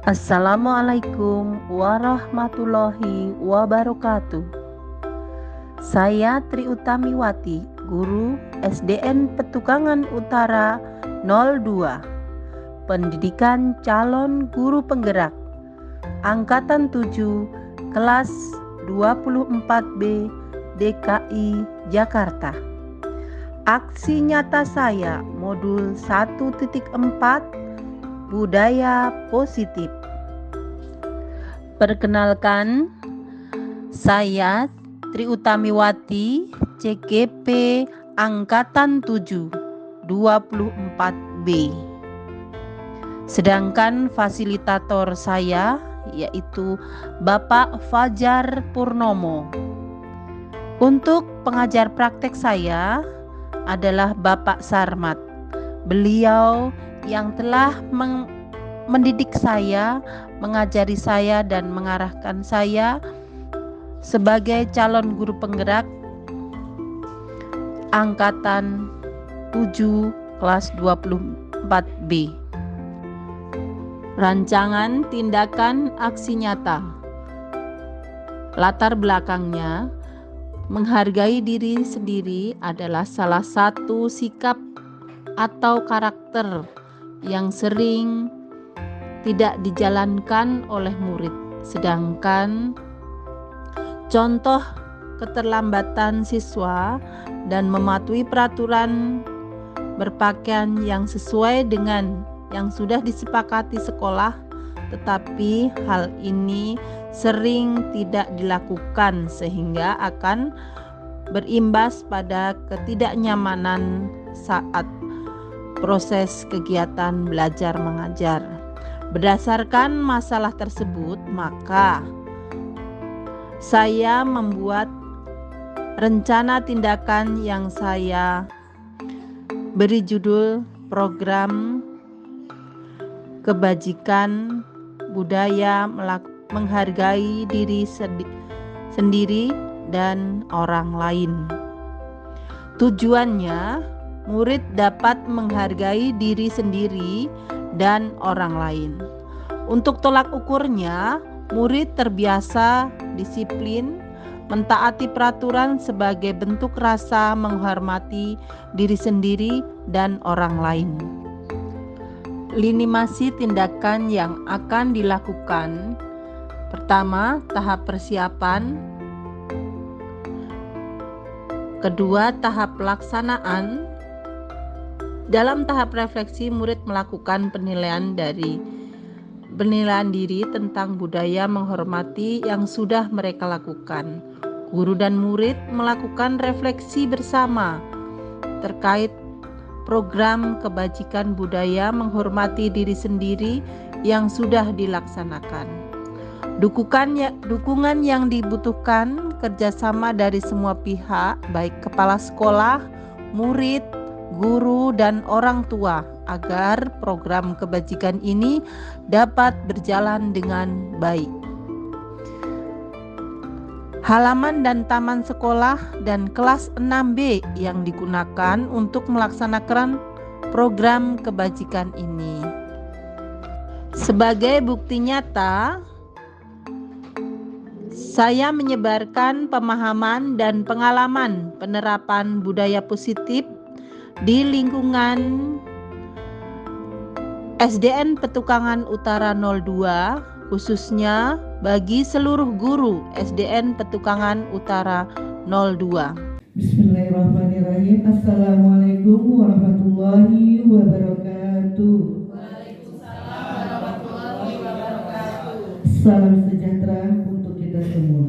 Assalamualaikum warahmatullahi wabarakatuh. Saya Tri Utamiwati, guru SDN Petukangan Utara 02, pendidikan calon guru penggerak, Angkatan 7, kelas 24B, DKI Jakarta. Aksi nyata saya modul 1.4 Budaya Positif. Perkenalkan, saya Tri Utamiwati, CGP Angkatan 7, 24B. Sedangkan fasilitator saya yaitu Bapak Fajar Purnomo. Untuk pengajar praktek saya adalah Bapak Sarmat. Beliau yang telah mendidik saya, mengajari saya dan mengarahkan saya sebagai calon guru penggerak Angkatan 7 kelas 24B. Rancangan tindakan aksi nyata. Latar belakangnya, menghargai diri sendiri adalah salah satu sikap atau karakter yang sering tidak dijalankan oleh murid, sedangkan contoh keterlambatan siswa dan mematuhi peraturan berpakaian yang sesuai dengan yang sudah disepakati sekolah, tetapi hal ini sering tidak dilakukan sehingga akan berimbas pada ketidaknyamanan saat proses kegiatan belajar mengajar. Berdasarkan masalah tersebut, maka saya membuat rencana tindakan yang saya beri judul Program Kebajikan Budaya Menghargai Diri Sendiri dan Orang Lain. Tujuannya, murid dapat menghargai diri sendiri dan orang lain. Untuk tolak ukurnya, murid terbiasa disiplin, mentaati peraturan sebagai bentuk rasa menghormati diri sendiri dan orang lain. Lini-masa tindakan yang akan dilakukan. Pertama, tahap persiapan. Kedua, tahap pelaksanaan. Dalam tahap refleksi, murid melakukan penilaian diri tentang budaya menghormati yang sudah mereka lakukan. Guru dan murid melakukan refleksi bersama terkait program kebajikan budaya menghormati diri sendiri yang sudah dilaksanakan. Dukungan yang dibutuhkan kerjasama dari semua pihak, baik kepala sekolah, murid, guru, dan orang tua, agar program kebajikan ini dapat berjalan dengan baik. Halaman dan taman sekolah dan kelas 6B yang digunakan untuk melaksanakan program kebajikan ini. Sebagai bukti nyata, saya menyebarkan pemahaman dan pengalaman penerapan budaya positif di lingkungan SDN Petukangan Utara 02, khususnya bagi seluruh guru SDN Petukangan Utara 02. Bismillahirrahmanirrahim. Assalamualaikum warahmatullahi wabarakatuh. Waalaikumsalam warahmatullahi wabarakatuh. Salam sejahtera untuk kita semua.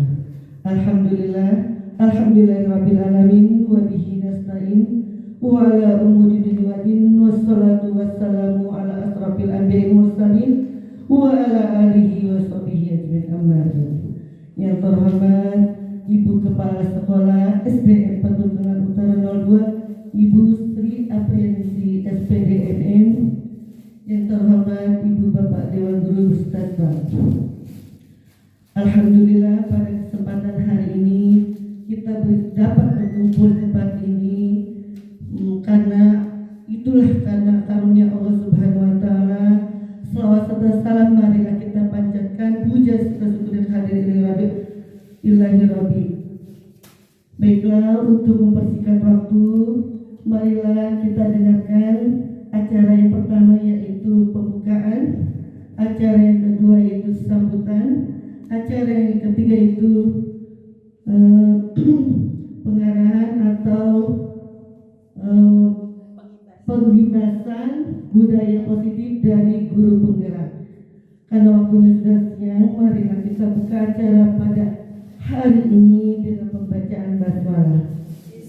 Alhamdulillahirabbil alamin wa bihi nasta'in wa ala umuri dunya wa din wassalatu wassalamu ala asrafil anbiya'i mursalin wa ala alihi wa sahbihi ajmain amma ba'du. Yang terhormat Ibu Kepala Sekolah SDN Petukangan Utara 02, Ibu Sri Apriansi SPDMM. Yang terhormat Ibu Bapak Dewan Guru Ustadz. Alhamdulillah pada kesempatan hari ini kita dapat berkumpul di tempat ini karena itulah karena karunia Allah Subhanahu wa taala. Salawat serta salam marilah kita Alhamdulillah, untuk mempersingkat waktu, marilah kita dengarkan acara yang pertama yaitu pembukaan, acara yang kedua yaitu sambutan, acara yang ketiga itu pengarahan atau penghibasan budaya positif dari guru penggerak. Karena waktunya sudah siang, marilah kita buka acara pada hari ini dengan pembacaan basmalah.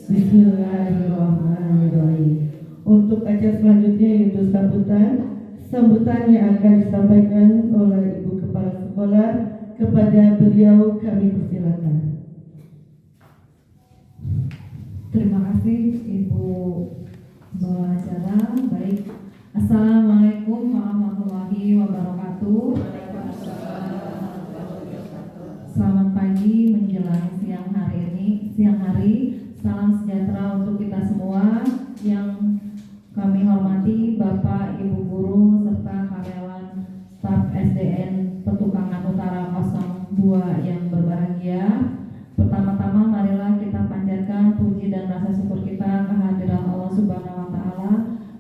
Bismillahirrahmanirrahim. Untuk acara selanjutnya yaitu sambutan yang akan disampaikan oleh Ibu Kepala Sekolah. Kepada beliau kami persilakan. Terima kasih Ibu Bawa Acara. Baik, Assalamualaikum warahmatullahi wabarakatuh. Selamat pagi menjelang siang hari. Salam sejahtera untuk kita semua. Yang kami hormati Bapak, Ibu guru serta karyawan staf SDN Petukangan Utara 02 yang berbahagia. Pertama-tama marilah kita panjatkan puji dan rasa syukur kita kehadiran Allah Subhanahu wa taala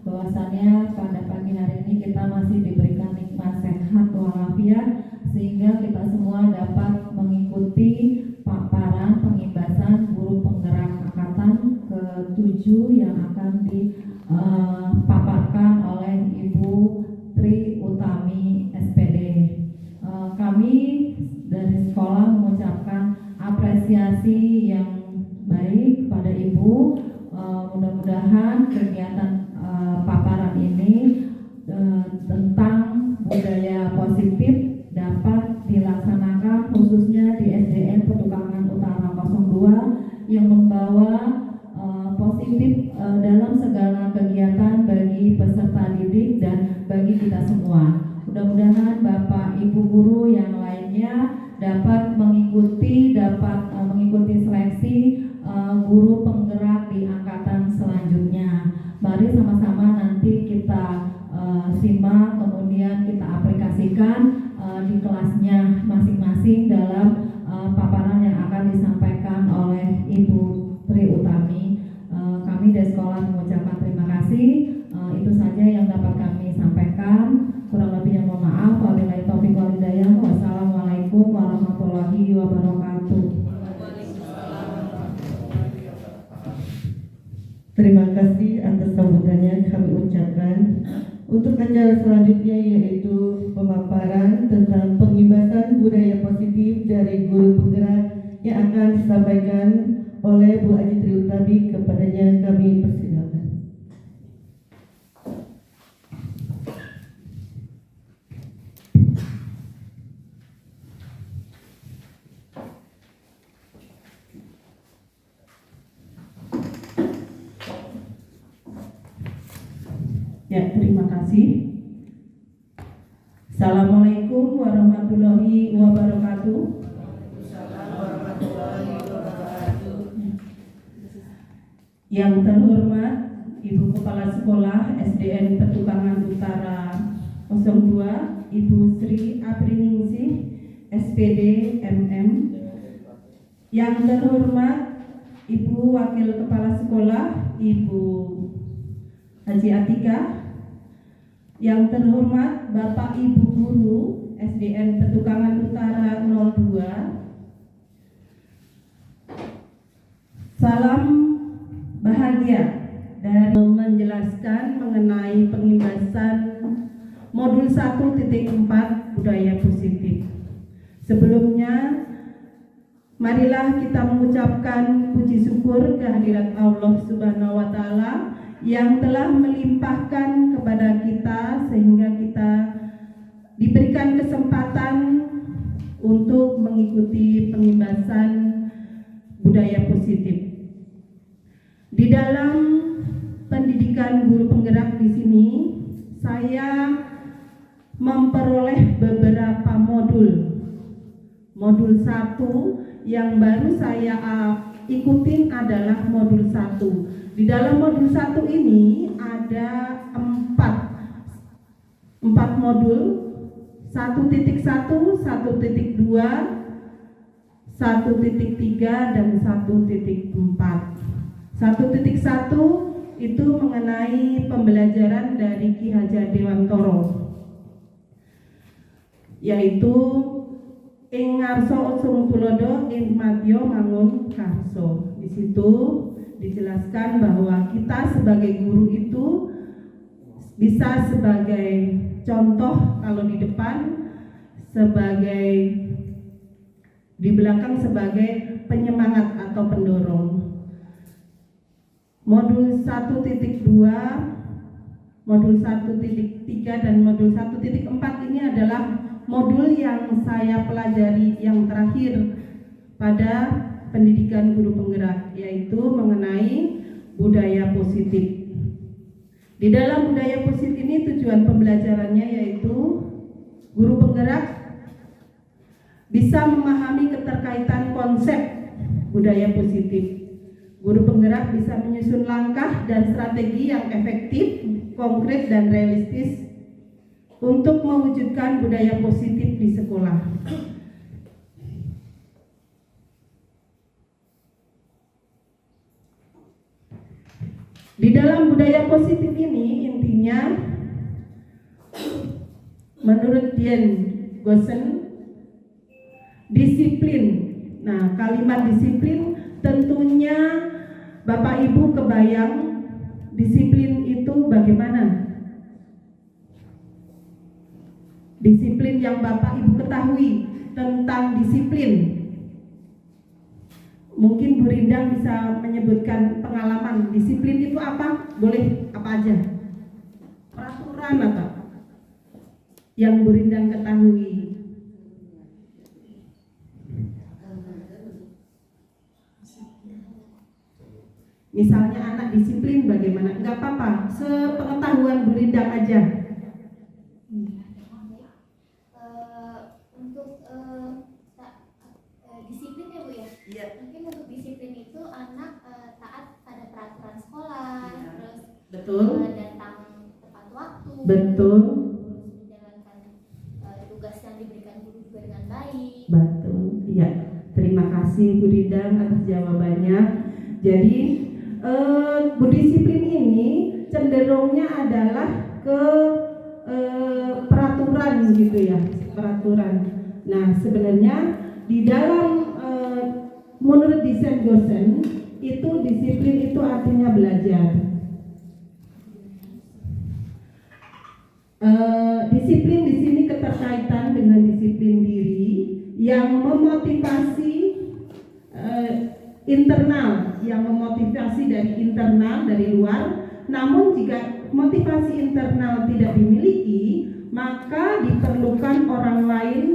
bahwasannya pada pagi hari ini kita masih diberikan nikmat sehat walafiat sehingga kita semua dapat mengikuti paparan pengibasan guru penggerak angkatan ke-7 yang akan dipaparkan oleh Ibu Tri Utami SPD. Kami dari sekolah mengucapkan apresiasi yang baik pada Ibu. Mudah-mudahan kegiatan paparan ini tentang budaya positif dapat dilaksanakan khususnya di SDN Petukangan Utara 02 yang membawa positif dalam segala kegiatan bagi peserta didik dan bagi kita semua. Mudah-mudahan Bapak Ibu guru yang lainnya dapat mengikuti seleksi guru penggerak di angkatan selanjutnya. Mari sama-sama nanti kita simak, kemudian kita aplikasikan di kelasnya masing-masing dalam paparan yang akan disampaikan oleh Ibu Tri Utami. Kami dari sekolah mengucapkan terima kasih. Itu saja yang dapat kami sampaikan. Kurang lebihnya mohon maaf. Wabillahi taufiq wal hidayah. Wassalamualaikum warahmatullahi wabarakatuh. Terima kasih atas sambutannya kami ucapkan. Untuk acara selanjutnya yaitu pemaparan tentang pengibasan budaya positif dari guru penggerak yang akan disampaikan oleh Bu Aji Tri Utami. Kepadanya kami persilakan. Ya, terima kasih. Assalamualaikum warahmatullahi wabarakatuh. Yang terhormat Ibu Kepala Sekolah SDN Petukangan Utara 02, Ibu Sri Apriningsih, SPD MM. Yang terhormat Ibu Wakil Kepala Sekolah, Ibu Haji Atika. Yang terhormat Bapak Ibu Guru SDN Petukangan Utara 02. Salam bahagia dan menjelaskan mengenai pengibasan modul 1.4 budaya positif. Sebelumnya, marilah kita mengucapkan puji syukur kehadirat Allah Subhanahu wa taala yang telah melimpahkan kepada kita sehingga kita diberikan kesempatan untuk mengikuti pengibasan budaya positif. Di dalam pendidikan guru penggerak di sini, saya memperoleh beberapa modul. Modul 1 yang baru saya ikutin adalah modul 1. Di dalam modul 1 ini ada 4 modul, 1.1, 1.2, 1.3, 1.3 dan 1.4. 1.1 itu mengenai pembelajaran dari Ki Hajar Dewantoro, yaitu ing ngarsa usung tulodo ing madya mangun karso. Di situ dijelaskan bahwa kita sebagai guru itu bisa sebagai contoh kalau di depan, sebagai di belakang sebagai penyemangat atau pendorong. Modul 1.2, modul 1.3 dan modul 1.4 ini adalah modul yang saya pelajari yang terakhir pada pendidikan guru penggerak, yaitu mengenai budaya positif. Di dalam budaya positif ini tujuan pembelajarannya yaitu guru penggerak bisa memahami keterkaitan konsep budaya positif. Guru penggerak bisa menyusun langkah dan strategi yang efektif, konkret dan realistis untuk mewujudkan budaya positif di sekolah. Di dalam budaya positif ini intinya menurut Dian Gosen disiplin. Nah, kalimat disiplin tentunya Bapak Ibu kebayang disiplin itu bagaimana? Disiplin yang Bapak Ibu ketahui tentang disiplin. Mungkin Bu Rindang bisa menyebutkan pengalaman disiplin itu apa? Boleh apa aja? Peraturan apa? Yang Bu Rindang ketahui. Misalnya anak disiplin bagaimana? Enggak apa-apa, sepengetahuan Bu Rindang aja. Disiplin ya Bu ya? Iya. Mungkin untuk disiplin itu anak taat pada peraturan sekolah, terus Betul. datang tepat waktu, Betul. terus menjalankan tugas yang diberikan guru juga dengan baik. Betul. Iya. Terima kasih Bu Rindang atas jawabannya. Jadi berdisiplin ini cenderungnya adalah ke peraturan gitu ya, peraturan. Nah, sebenarnya di dalam menurut desain dosen itu disiplin itu artinya belajar. Disiplin di sini keterkaitan dengan disiplin diri yang memotivasi internal, yang memotivasi dari internal, dari luar. Namun jika motivasi internal tidak dimiliki, maka diperlukan orang lain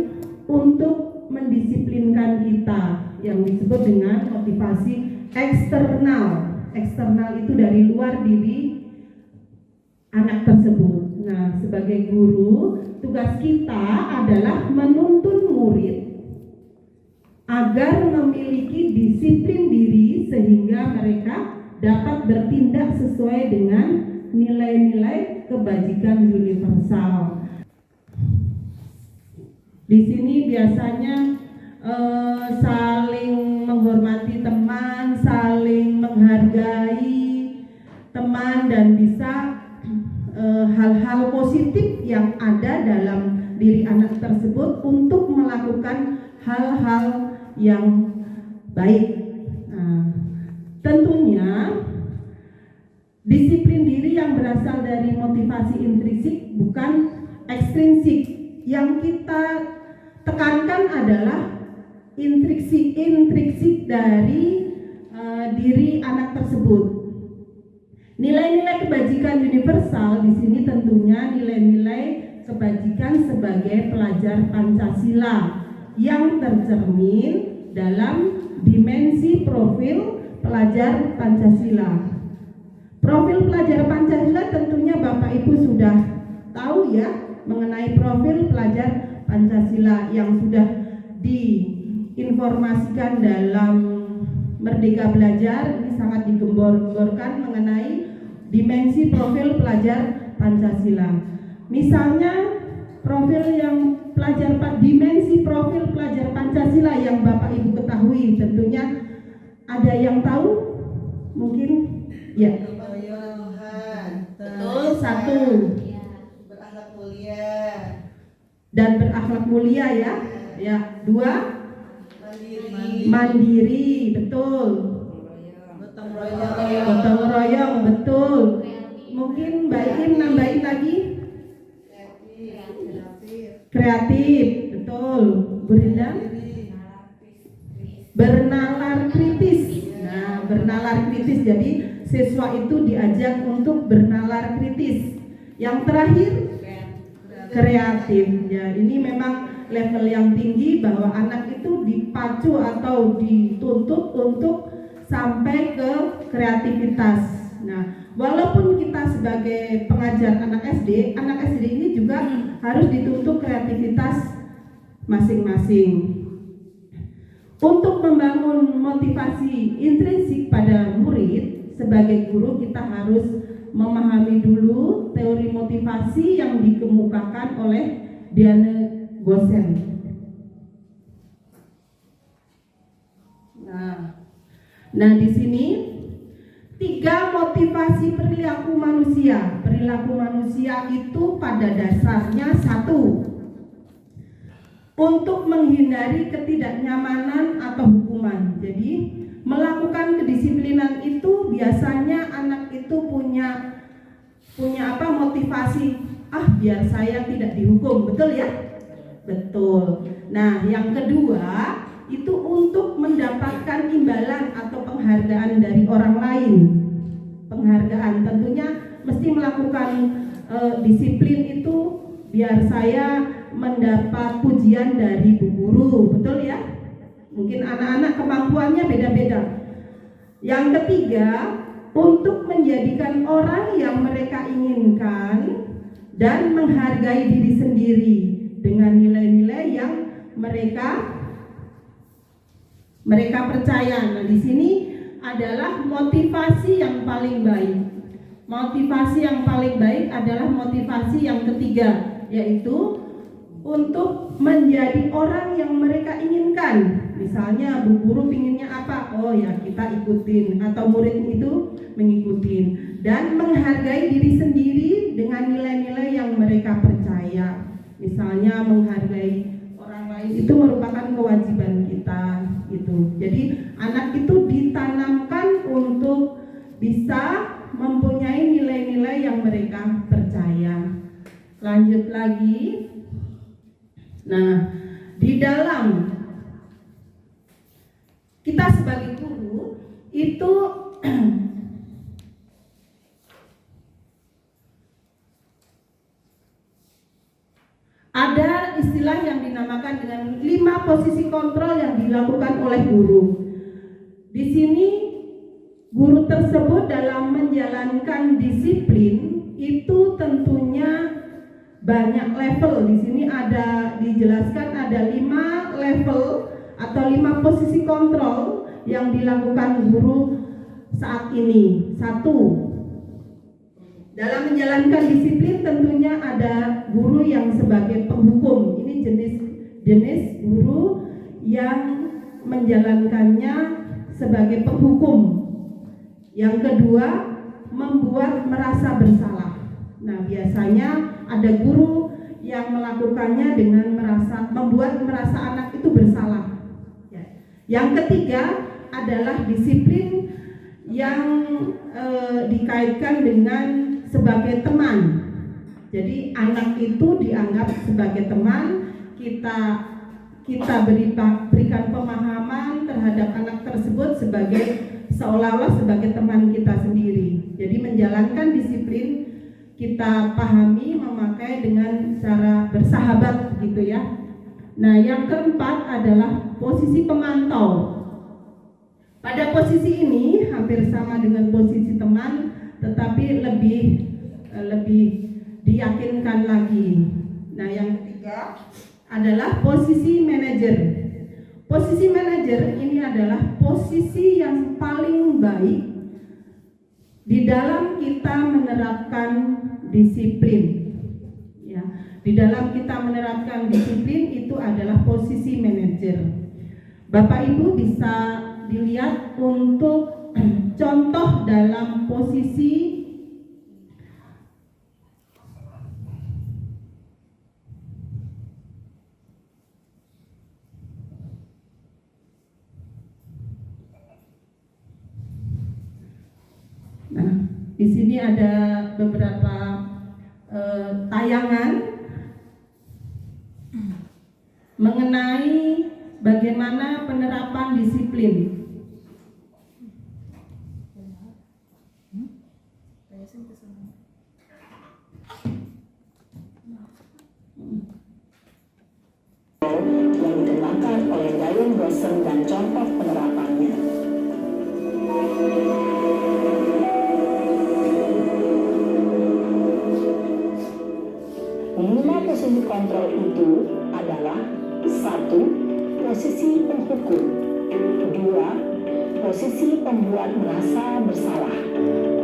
untuk mendisiplinkan kita, yang disebut dengan motivasi eksternal. Eksternal itu dari luar diri anak tersebut. Nah, sebagai guru, tugas kita adalah menuntun murid agar memiliki disiplin diri sehingga mereka dapat bertindak sesuai dengan nilai-nilai kebajikan universal. Di sini biasanya saling menghormati teman, saling menghargai teman, dan bisa hal-hal positif yang ada dalam diri anak tersebut untuk melakukan hal-hal yang baik. Nah, tentunya disiplin diri yang berasal dari motivasi intrinsik bukan ekstrinsik. Yang kita tekankan adalah intrinsik dari diri anak tersebut. Nilai-nilai kebajikan universal di sini tentunya nilai-nilai kebajikan sebagai pelajar Pancasila yang tercermin dalam dimensi profil pelajar Pancasila. Profil pelajar Pancasila tentunya Bapak Ibu sudah tahu ya mengenai profil pelajar Pancasila yang sudah diinformasikan dalam Merdeka Belajar. Ini sangat digembor-gemborkan mengenai dimensi profil pelajar Pancasila. Misalnya profil yang dimensi profil pelajar Pancasila yang Bapak Ibu ketahui Ada yang tahu? Mungkin ya. Kepada Tuhan. Betul, satu. Iya. Berakhlak mulia. Dan berakhlak mulia ya. Ya, dua. Mandiri. Mandiri, betul. Gotong royong. Gotong royong, betul. Kreatif. Mungkin Mbak Im nambahin lagi. Kreatif. Kreatif, betul. Bu Rinda? Bernalar kritis. Nah, bernalar kritis. Jadi siswa itu diajak untuk bernalar kritis. Yang terakhir kreatif. Ya, ini memang level yang tinggi bahwa anak itu dipacu atau dituntut untuk sampai ke kreativitas. Nah, walaupun kita sebagai pengajar anak SD ini juga harus dituntut kreativitas masing-masing. Untuk membangun motivasi intrinsik pada murid, sebagai guru kita harus memahami dulu teori motivasi yang dikemukakan oleh Diane Gosen. Nah di sini 3 motivasi perilaku manusia. Perilaku manusia itu pada dasarnya 1. Untuk menghindari ketidaknyamanan atau hukuman. Jadi melakukan kedisiplinan itu biasanya anak itu punya motivasi, biar saya tidak dihukum, betul ya? Betul. Nah, yang kedua itu untuk mendapatkan imbalan atau penghargaan dari orang lain. Penghargaan tentunya mesti melakukan disiplin itu biar saya mendapat pujian dari bu guru, betul ya? Mungkin anak-anak kemampuannya beda-beda. Yang ketiga, untuk menjadikan orang yang mereka inginkan dan menghargai diri sendiri dengan nilai-nilai yang mereka percaya. Nah, di sini adalah motivasi yang paling baik. Motivasi yang paling baik adalah motivasi yang ketiga, yaitu untuk menjadi orang yang mereka inginkan. Misalnya bu guru pinginnya apa? Oh ya, kita ikutin, atau murid itu mengikutin, dan menghargai diri sendiri dengan nilai-nilai yang mereka percaya. Misalnya menghargai orang lain itu merupakan kewajiban kita gitu. Jadi anak itu ditanamkan untuk bisa mempunyai nilai-nilai yang mereka percaya. Lanjut lagi. Nah, di dalam kita sebagai guru itu ada istilah yang dinamakan dengan 5 posisi kontrol yang dilakukan oleh guru. Di sini guru tersebut dalam menjalankan disiplin itu tentunya banyak level. Di sini ada dijelaskan ada 5 level atau 5 posisi kontrol yang dilakukan guru saat ini. 1. Dalam menjalankan disiplin tentunya ada guru yang sebagai penghukum. Ini jenis guru yang menjalankannya sebagai penghukum. Yang kedua, membuat merasa bersalah. Nah, biasanya ada guru yang melakukannya dengan membuat merasa anak itu bersalah. Ya. Yang ketiga adalah disiplin yang dikaitkan dengan sebagai teman. Jadi anak itu dianggap sebagai teman, kita berikan pemahaman terhadap anak tersebut seolah-olah sebagai teman kita sendiri. Jadi menjalankan disiplin kita pahami memakai dengan cara bersahabat gitu ya. Nah, yang keempat adalah posisi pemantau. Pada posisi ini hampir sama dengan posisi teman, tetapi lebih diyakinkan lagi. Nah, yang ketiga adalah posisi manajer. Posisi manajer ini adalah posisi yang paling baik di dalam kita menerapkan disiplin. Ya, di dalam kita menerapkan disiplin itu adalah posisi manajer. Bapak Ibu bisa dilihat untuk contoh dalam posisi di sini ada beberapa tayangan mengenai bagaimana penerapan disiplin. Yang dikembangkan oleh Dayang Blossom dan contoh penerapannya. Lima posisi kontrol itu adalah: 1. Posisi penghukum. 2. Posisi pembuat merasa bersalah.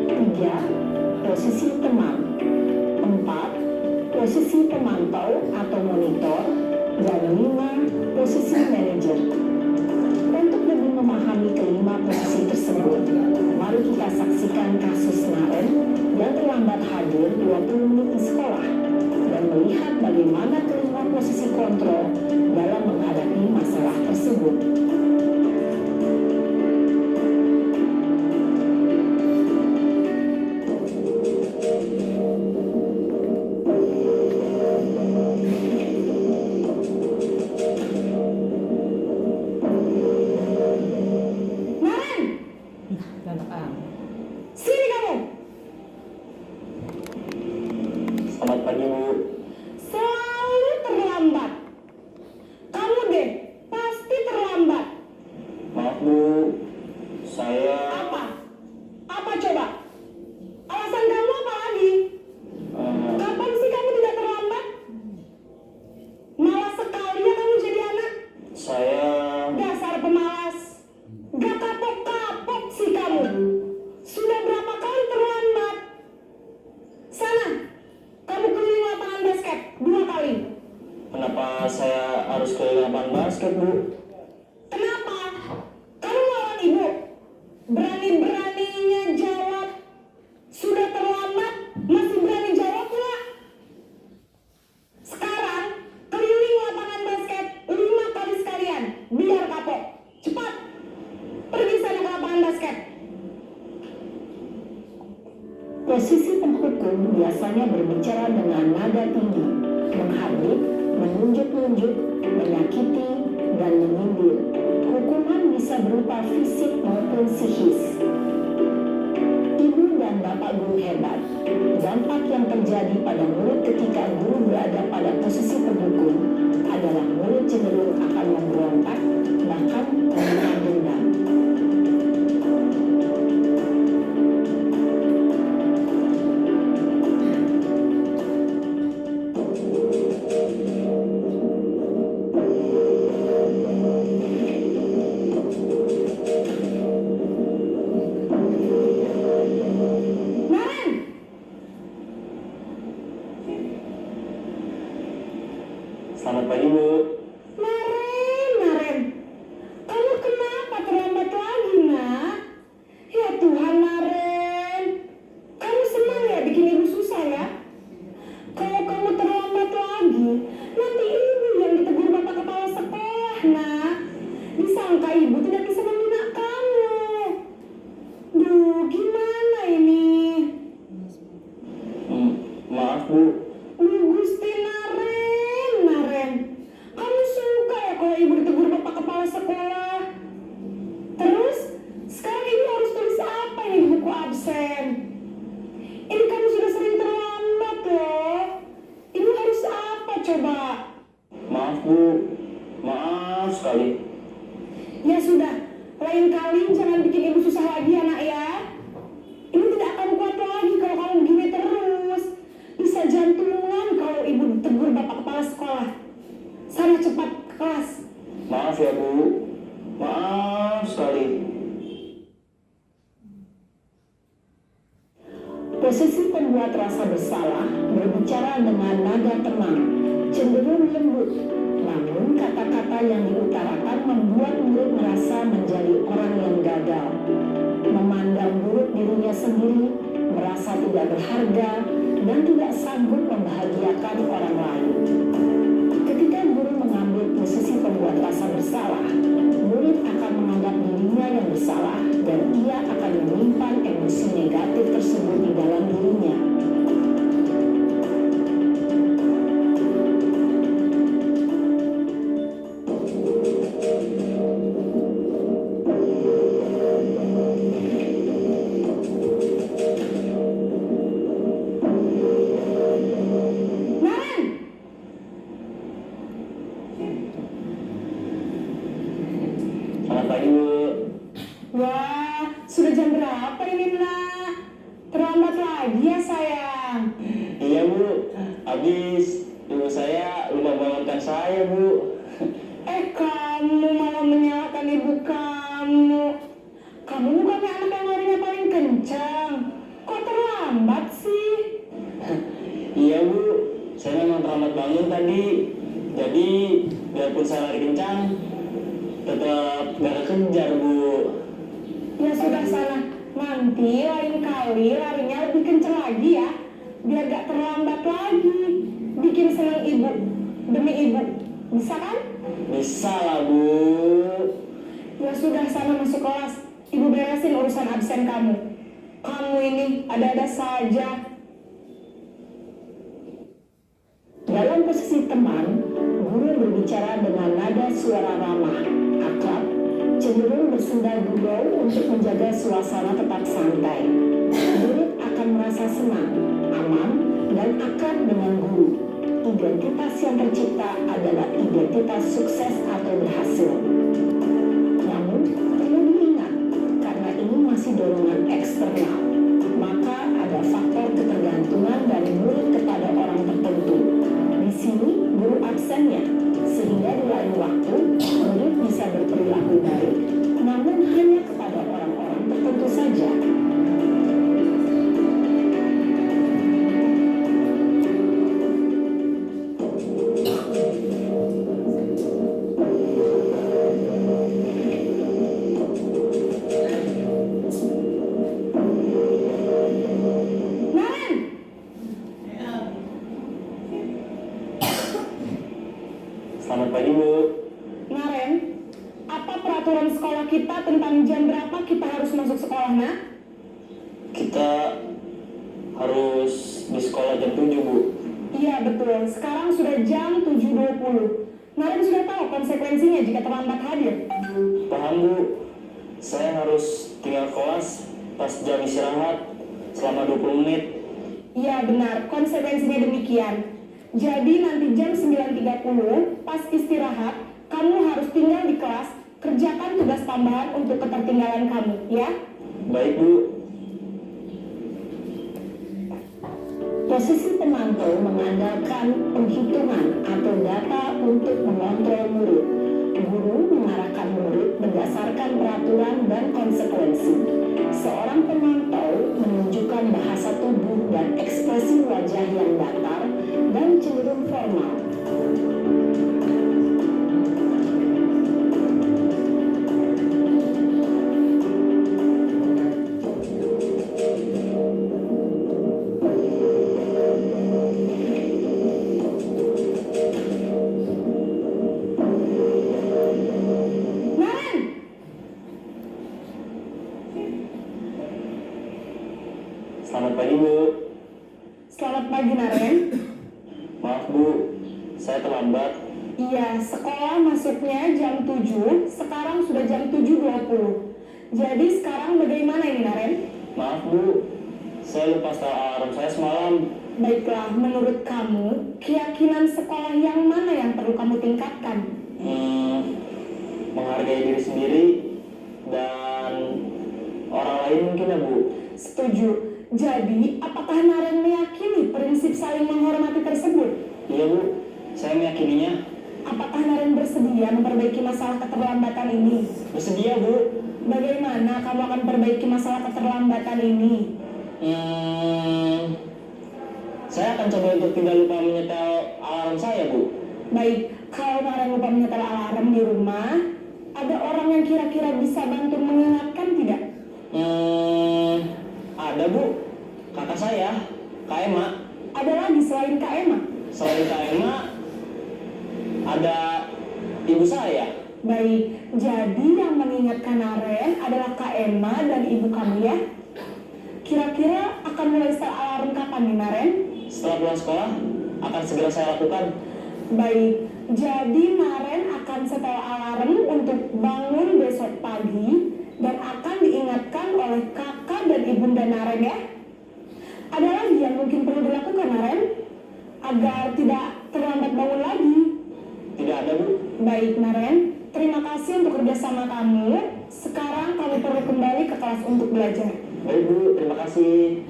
3. Posisi teman. 4. Posisi pemantau atau monitor. Dan 5. Posisi manajer. Untuk lebih memahami kelima posisi tersebut, mari kita saksikan kasus Naren yang terlambat hadir 20 menit di sekolah dan melihat bagaimana kelima posisi kontrol dalam menghadapi masalah tersebut. Sini kamu. Selamat pagi, Bu. Selalu terlambat. Kamu deh, pasti terlambat. Maaf, Bu. Saya Apa? Apa coba? Alasan kamu apa lagi? Kapan sih kamu tidak terlambat? Malas sekali ya kamu jadi anak. saya Dasar pemalas. Gak kapok-kapok sih kamu. Sudah berapa kali terlambat? Sana, kamu keliling lapangan basket 2 kali. kenapa saya harus ke lapangan basket, Bu? Kenapa? Kamu lawan ibu. Berani-beraninya jawab. Sudah terlambat, masih berani jawab pula. Sekarang, keliling lapangan basket 5 kali sekalian. Biar kapok. Cepat. Pergi sana ke lapangan basket. Posisi penghukum biasanya berbicara dengan nada tinggi, menghardik, menunjuk-nunjuk, menyakiti, dan menyindir. Hukuman bisa berupa fisik maupun psikis. Ibu dan bapak guru hebat. Dampak yang terjadi pada murid ketika guru berada pada posisi penghukum adalah murid cenderung akan memberontak, bahkan menyerang dendam. Naren! Selamat pagi, Bu. Naren, kamu kenapa terlambat lagi, nak? Ya Tuhan, Naren, kamu senang ya bikin ibu susah ya? Kalau kamu terlambat lagi, nanti ibu yang ditegur bapak kepala sekolah, nak. Disangka ibu tidak bisa membina kamu. Duh, gimana ini? Maaf, Bu. Gusti Naren, kamu suka ya kalau ibu ditegur bapak kepala sekolah? Terus, sekarang ibu harus tulis apa ini di buku absen? Ini kamu sudah sering terlambat loh. Ibu harus apa coba? Maaf, Bu. Maaf sekali. Ya sudah, lain kali jangan bikin ibu susah lagi ya nak ya. Ibu tidak akan kuat lagi kalau kamu begini terus. Bisa jantungan kalau ibu ditegur bapak kepala sekolah. Sana cepat ke kelas. Maaf ya, Bu. Maaf sekali. Posisi pembuat rasa bersalah berbicara dengan nada tenang, cenderung lembut, Namun kata-kata yang diutarakan membuat murid merasa menjadi orang yang gagal, memandang buruk dirinya sendiri, merasa tidak berharga, dan tidak sanggup membahagiakan orang lain. Ketika guru mengambil posisi pembuat rasa bersalah, murid akan menganggap dirinya yang bersalah dan ia akan menyimpan emosi negatif tersebut di dalam dirinya. Selamat pagi, Bu. Wah, sudah jam berapa ini, Nak? Terlambat lagi ya, sayang. Iya, Bu. Habis ibu saya lupa bangunkan saya, Bu. Kamu malah menyalahkan ibu kamu. Kamu bukannya anak yang larinya paling kencang. Kok terlambat sih? Iya, Bu. Saya memang terlambat bangun tadi. Jadi, biarpun saya lari kencang, tetap gak kekejar, Bu. Ya sudah sana. Nanti lain kali larinya lebih kencang lagi ya. Biar gak terlambat lagi. Bikin senang ibu. Demi ibu. Bisa kan? Bisa lah, Bu. Ya sudah sana masuk kelas. Ibu beresin urusan absen kamu. Kamu ini ada-ada saja. Dalam posisi teman, guru berbicara dengan nada suara ramah, akrab, cenderung bersenda gurau untuk menjaga suasana tetap santai. Murid akan merasa senang, aman, dan akrab dengan guru. Identitas yang tercipta adalah identitas sukses atau berhasil. Namun, perlu diingat, karena ini masih dorongan eksternal, maka ada faktor ketergantungan dari murid kepada orang tertentu. Di sini, guru absennya, sehingga di lain waktu, murid bisa berperilaku baik, namun hanya kepada orang-orang tertentu saja. Selamat pagi, Bu. Naren, apa peraturan sekolah kita tentang jam berapa kita harus masuk sekolah, Nak? Kita harus di sekolah jam 7, Bu. Iya betul, sekarang sudah jam 7.20. Naren sudah tahu konsekuensinya jika terlambat hadir. Paham, Bu. Saya harus tinggal kelas pas jam istirahat selama 20 menit. Iya benar, konsekuensinya demikian. Jadi nanti jam 9.30 pas istirahat, kamu harus tinggal di kelas, kerjakan tugas tambahan untuk ketertinggalan kamu, ya? Baik, Bu. Posisi pemantau mengandalkan penghitungan atau data untuk mengontrol murid. Guru mengarahkan murid berdasarkan peraturan dan konsekuensi. Seorang pemantau menunjukkan bahasa tubuh dan ekspresi wajah yang datar dan cenderung formal. Naren! Selamat pagi, Bu. Selamat pagi, Naren. Maaf, Bu. Saya terlambat. Iya, sekolah masuknya jam 7, sekarang sudah jam 7.20. Jadi sekarang bagaimana ini, Naren? Maaf, Bu. Saya lupa setel alarm saya semalam. Baiklah, menurut kamu, keyakinan sekolah yang mana yang perlu kamu tingkatkan? Menghargai diri sendiri dan orang lain mungkin, ya, Bu. Setuju. Jadi, apakah Naren meyakini prinsip saling menghormati tersebut? Iya, Bu. Saya meyakininya. Apakah Naren bersedia memperbaiki masalah keterlambatan ini? Bersedia, Bu. Bagaimana kamu akan perbaiki masalah keterlambatan ini? Saya akan coba untuk tidak lupa menyetel alarm saya, Bu. Baik, kalau Naren lupa menyetel alarm di rumah, ada orang yang kira-kira bisa bantu mengingatkan tidak? Ada Bu, kakak saya, Kak Emma. Ada lagi selain Kak Emma? Selain Kak Emma, ada ibu saya. Baik, jadi yang mengingatkan Naren adalah Kak Emma dan ibu kamu ya? Kira-kira akan mulai setel alarm kapan nih Naren? Setelah pulang sekolah, akan segera saya lakukan. Baik, jadi Naren akan setel alarm untuk bangun besok pagi dan akan diingatkan oleh kakak dan ibunda Naren ya. Ada lagi yang mungkin perlu dilakukan Naren agar tidak terlambat bangun lagi? Tidak ada Bu. Baik Naren, terima kasih untuk kerjasama kamu. Sekarang kamu perlu kembali ke kelas untuk belajar. Baik Bu, terima kasih.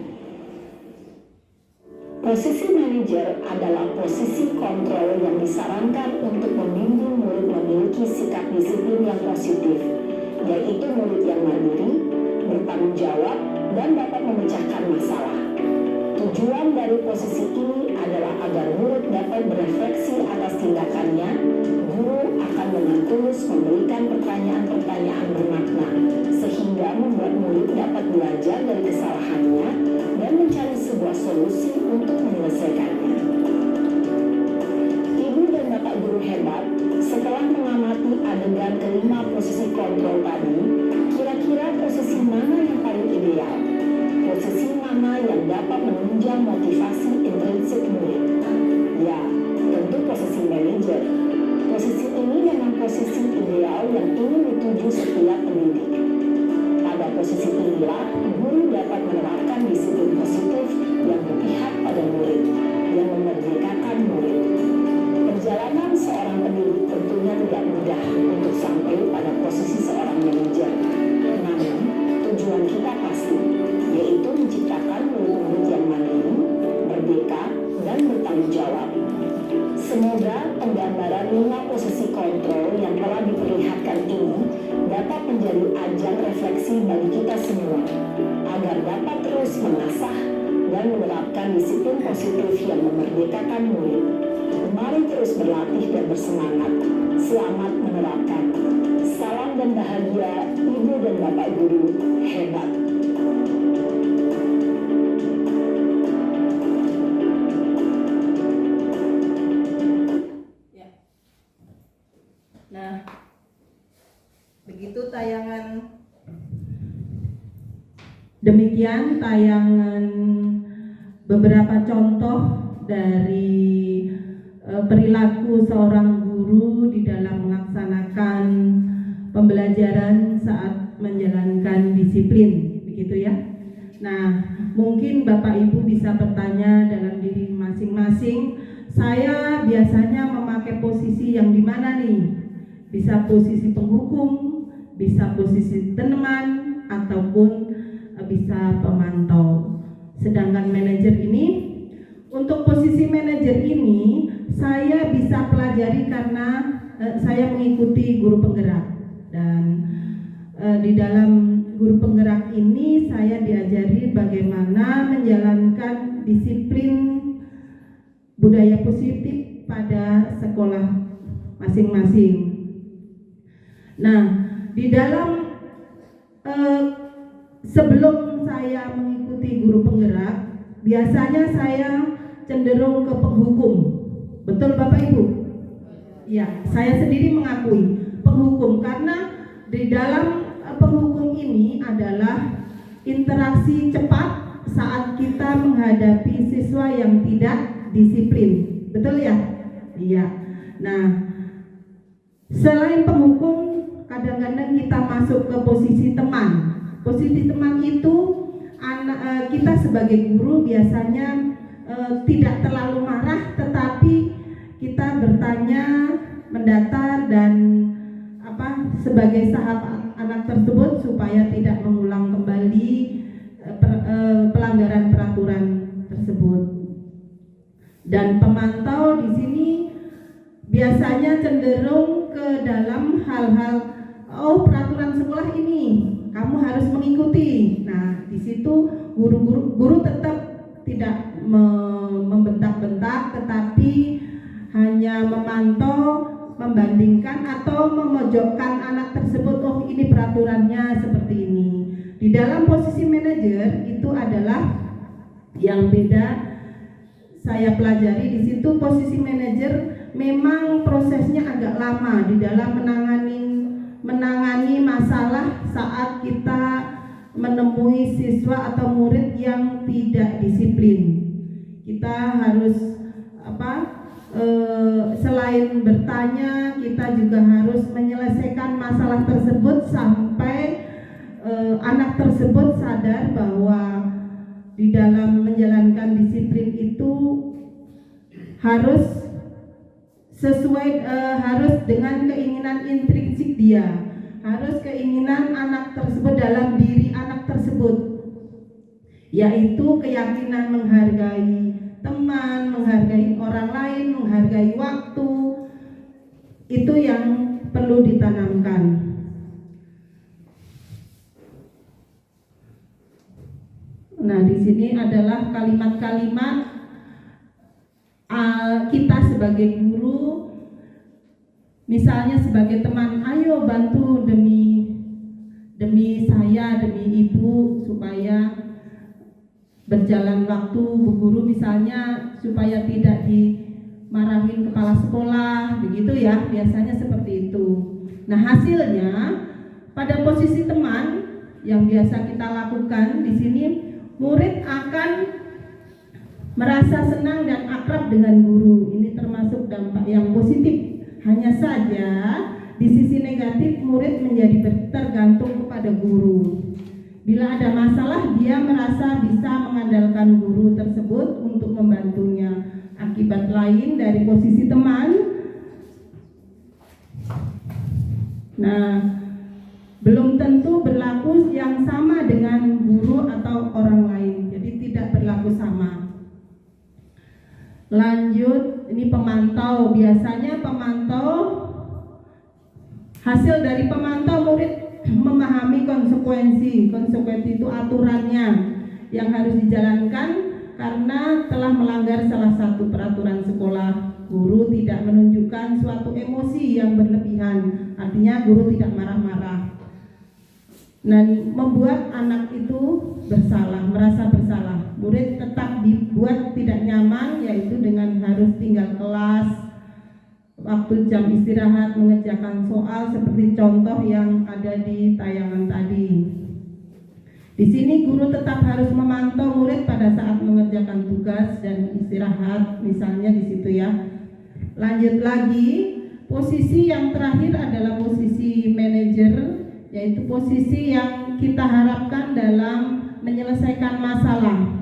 Posisi manajer adalah posisi kontrol yang disarankan untuk membimbing murid memiliki sikap disiplin yang positif, yaitu murid yang mandiri, bertanggung jawab, dan dapat memecahkan masalah. Tujuan dari posisi ini adalah agar murid dapat berefleksi atas tindakannya. Guru akan dengan tulus memberikan pertanyaan-pertanyaan bermakna, sehingga membuat murid dapat belajar dari kesalahannya dan mencari sebuah solusi untuk menyelesaikannya. Ibu dan Bapak guru hebat, setelah mengamati adegan kelima posisi kontrol tadi, kira-kira posisi mana yang paling ideal? Posisi mana yang dapat menunjang motivasi intrinsik murid? Ya, tentu posisi manajer. Posisi ini memang posisi ideal yang ingin dituju setiap pendidik. Pada posisi inilah, guru dapat menerapkan disiplin positif yang berpihak pada murid, yang memerdekakan murid. Perjalanan seorang pendidik tentunya tidak mudah untuk sampai pada posisi seorang manajer. Namun, tujuan kita pasti, yaitu menciptakan murid-murid yang mandiri, merdeka, dan bertanggung jawab. Semoga penggambaran 5 posisi kontrol yang telah diperlihatkan ini dapat menjadi ajang refleksi bagi kita semua, agar dapat terus mengasah dan menerapkan disiplin positif yang memerdekakan murid. Mari terus berlatih dan bersemangat. Selamat menerapkan. Salam dan bahagia Ibu dan Bapak guru hebat. Nah, begitu tayangan. Demikian tayangan beberapa contoh dari perilaku seorang guru di dalam melaksanakan pembelajaran saat menjalankan disiplin, begitu ya. Nah, mungkin Bapak Ibu bisa bertanya dalam diri masing-masing, saya biasanya memakai posisi yang di mana nih? Bisa posisi penghukum, bisa posisi teman, ataupun bisa pemantau. Sedangkan manajer ini, untuk posisi manajer ini saya bisa pelajari karena saya mengikuti guru penggerak, dan di dalam guru penggerak ini saya diajari bagaimana menjalankan disiplin budaya positif pada sekolah masing-masing. Nah, di dalam sebelum saya mengikuti guru penggerak, biasanya saya cenderung ke penghukum. Betul Bapak Ibu? Ya, saya sendiri mengakui penghukum karena di dalam penghukum ini adalah interaksi cepat saat kita menghadapi siswa yang tidak disiplin. Betul ya? Iya. Nah, selain penghukum, kadang-kadang kita masuk ke posisi teman. Posisi teman itu kita sebagai guru biasanya tidak terlalu marah, tetapi kita bertanya, mendatar, dan sebagai sahabat anak tersebut supaya tidak mengulang kembali pelanggaran peraturan tersebut. Dan pemantau di sini biasanya cenderung ke dalam hal-hal, peraturan sekolah ini kamu harus mengikuti. Nah, di situ guru tetap tidak membentak-bentak, tetapi hanya hanya memantau, membandingkan atau memojokkan anak tersebut, oh ini peraturannya seperti ini. Di dalam posisi manajer itu adalah yang beda. Saya pelajari di situ posisi manajer memang prosesnya agak lama di dalam menangani masalah saat kita menemui siswa atau murid yang tidak disiplin. Kita harus selain bertanya, kita juga harus menyelesaikan masalah tersebut sampai anak tersebut sadar bahwa di dalam menjalankan disiplin itu harus sesuai, harus dengan keinginan intrinsik dia, harus keinginan anak tersebut dalam diri anak tersebut, yaitu keyakinan menghargai teman, menghargai orang lain, menghargai waktu. Itu yang perlu ditanamkan. Nah, di sini adalah kalimat-kalimat kita sebagai guru, misalnya sebagai teman, ayo bantu demi saya, demi ibu, supaya berjalan waktu. Bu guru misalnya supaya tidak dimarahin kepala sekolah, begitu ya, biasanya seperti itu. Nah, hasilnya pada posisi teman yang biasa kita lakukan di sini, murid akan merasa senang dan akrab dengan guru. Ini termasuk dampak yang positif. Hanya saja di sisi negatif, murid menjadi tergantung kepada guru. Bila ada masalah, dia merasa bisa mengandalkan guru tersebut untuk membantunya. Akibat lain dari posisi teman, nah, belum tentu berlaku yang sama dengan guru atau orang lain. Jadi tidak berlaku sama. Lanjut, ini pemantau. Biasanya pemantau, hasil dari pemantau murid memahami konsekuensi. Konsekuensi itu aturannya yang harus dijalankan karena telah melanggar salah satu peraturan sekolah. Guru tidak menunjukkan suatu emosi yang berlebihan. Artinya guru tidak marah-marah. Dan membuat anak itu bersalah, merasa bersalah. Murid tetap dibuat tidak nyaman, yaitu dengan harus tinggal kelas, waktu jam istirahat mengerjakan soal seperti contoh yang ada di tayangan tadi. Di sini guru tetap harus memantau murid pada saat mengerjakan tugas dan istirahat, misalnya di situ ya. Lanjut lagi, posisi yang terakhir adalah posisi manajer, yaitu posisi yang kita harapkan dalam menyelesaikan masalah.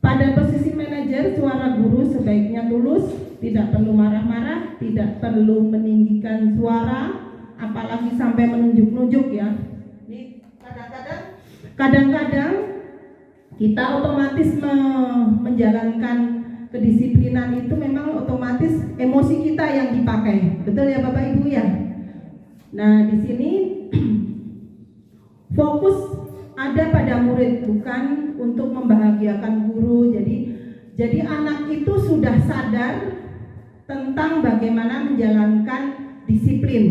Pada posisi manajer, suara guru sebaiknya tulus, tidak perlu marah-marah, tidak perlu meninggikan suara, apalagi sampai menunjuk-nunjuk ya. Ini kadang-kadang kita otomatis menjalankan kedisiplinan itu memang otomatis emosi kita yang dipakai, betul ya Bapak Ibu ya. Nah, di sini fokus ada pada murid, bukan untuk membahagiakan guru. Jadi anak itu sudah sadar tentang bagaimana menjalankan disiplin,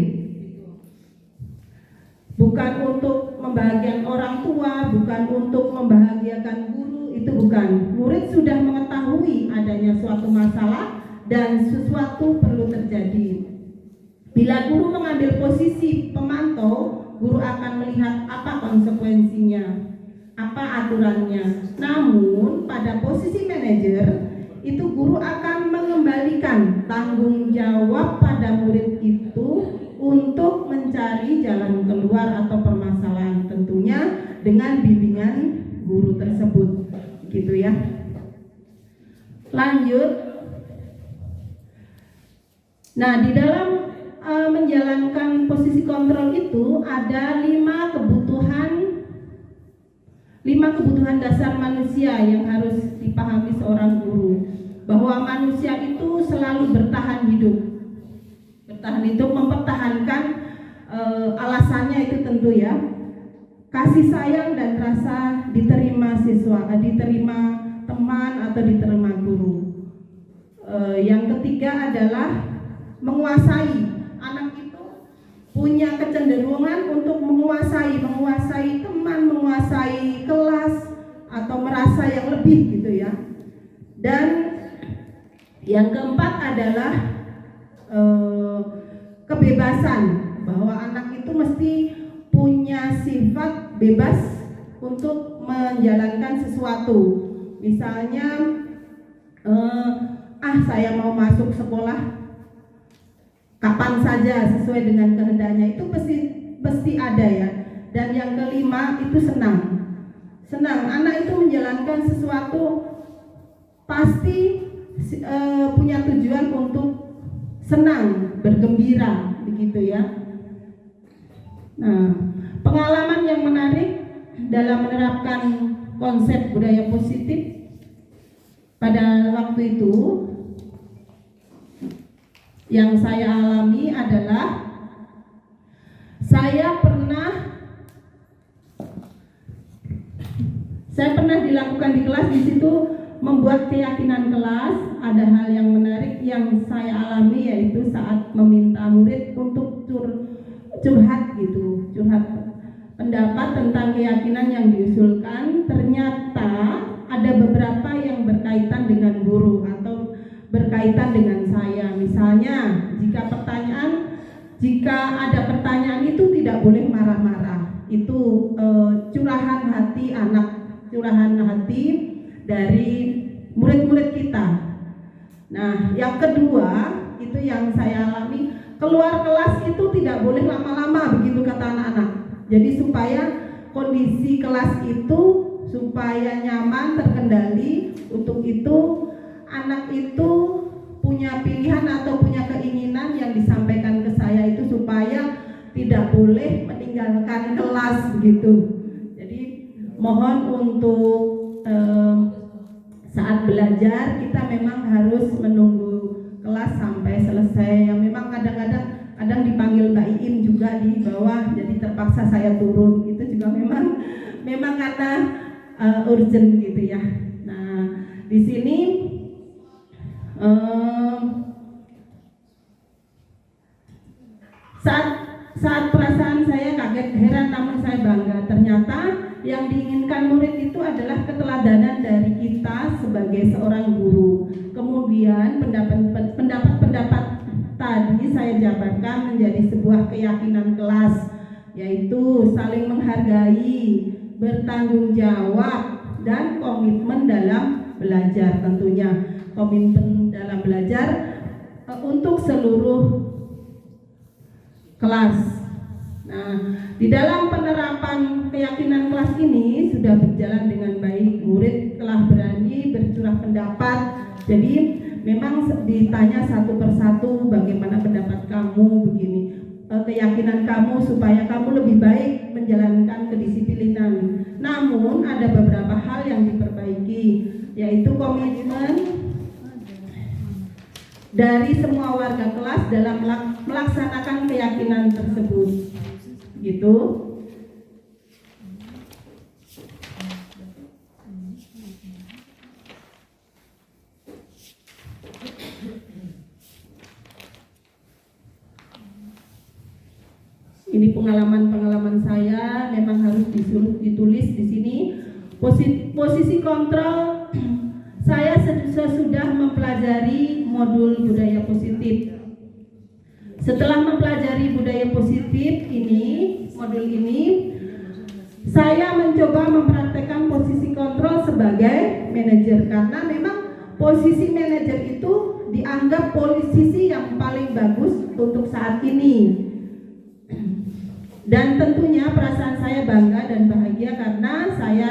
bukan untuk membahagiakan orang tua, bukan untuk membahagiakan guru, itu bukan. Murid sudah mengetahui adanya suatu masalah dan sesuatu perlu terjadi. Bila guru mengambil posisi pemantau, guru akan melihat apa konsekuensinya, apa aturannya. Namun pada posisi manajer, itu guru akan mengembalikan tanggung jawab pada murid itu untuk mencari jalan keluar atau permasalahan, tentunya dengan bimbingan guru tersebut, gitu ya. Lanjut. Nah, di dalam menjalankan posisi kontrol itu ada 5 kebutuhan dasar manusia yang harus dipahami seorang guru, bahwa manusia itu selalu bertahan hidup, mempertahankan alasannya itu tentu ya, kasih sayang dan rasa diterima siswa, diterima teman atau diterima guru. Yang ketiga adalah menguasai. Anak itu punya kecenderungan untuk menguasai teman, menguasai kelas, atau merasa yang lebih gitu ya. Dan yang keempat adalah kebebasan, bahwa anak itu mesti punya sifat bebas untuk menjalankan sesuatu. Misalnya saya mau masuk sekolah kapan saja sesuai dengan kehendaknya, itu pasti ada ya. Dan yang kelima itu senang. Anak itu menjalankan sesuatu pasti punya tujuan untuk senang, bergembira, begitu ya. Nah, pengalaman yang menarik dalam menerapkan konsep budaya positif pada waktu itu yang saya alami adalah saya pernah dilakukan di kelas. Di situ membuat keyakinan kelas. Ada hal yang menarik yang saya alami, yaitu saat meminta murid untuk curhat pendapat tentang keyakinan yang diusulkan. Ternyata ada beberapa yang berkaitan dengan guru atau berkaitan dengan saya. Misalnya jika ada pertanyaan itu tidak boleh marah-marah. Itu curahan hati dari murid-murid kita. Nah, yang kedua itu yang saya alami, keluar kelas itu tidak boleh lama-lama, begitu kata anak-anak. Jadi supaya kondisi kelas itu supaya nyaman, terkendali. Untuk itu anak itu punya pilihan atau punya keinginan yang disampaikan ke saya itu supaya tidak boleh meninggalkan kelas, begitu. Jadi mohon untuk saat belajar kita memang harus menunggu kelas sampai selesai. Yang memang kadang dipanggil Mbak Iim juga di bawah, jadi terpaksa saya turun. Itu juga memang karena urgent gitu ya. Nah, di sini saat perasaan saya kaget, heran, namun saya bangga. Ternyata yang diinginkan murid itu adalah keteladanan dari kita sebagai seorang guru. Kemudian pendapat-pendapat tadi saya jabarkan menjadi sebuah keyakinan kelas, yaitu saling menghargai, bertanggung jawab, dan komitmen dalam belajar. Tentunya komitmen dalam belajar untuk seluruh kelas. Nah, di dalam penerapan keyakinan kelas ini sudah berjalan dengan baik. Murid telah berani bercurah pendapat. Jadi memang ditanya satu persatu, bagaimana pendapat kamu, begini, keyakinan kamu supaya kamu lebih baik menjalankan kedisiplinan. Namun ada beberapa hal yang diperbaiki, yaitu komitmen dari semua warga kelas dalam melaksanakan keyakinan tersebut, gitu. Ini pengalaman saya, memang harus ditulis di sini. Posisi kontrol, saya sudah mempelajari modul budaya positif. Setelah mempelajari budaya positif modul ini, saya mencoba mempraktekkan posisi kontrol sebagai manajer, karena memang posisi manajer itu dianggap posisi yang paling bagus untuk saat ini. Dan tentunya perasaan saya bangga dan bahagia karena saya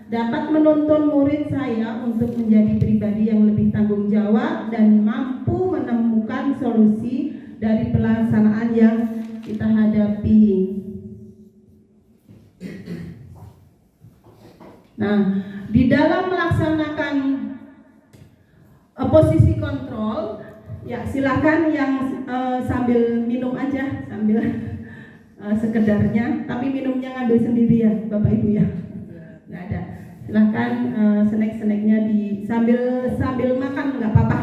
dapat menuntun murid saya untuk menjadi pribadi yang lebih tanggung jawab dan mampu menemukan solusi dari pelaksanaan yang kita hadapi. Nah, di dalam melaksanakan posisi kontrol, ya silakan yang sambil minum aja, sambil sekedarnya, tapi minumnya ngambil sendiri ya Bapak Ibu ya, nggak ada. Silahkan snack-snacknya sambil makan nggak apa-apa.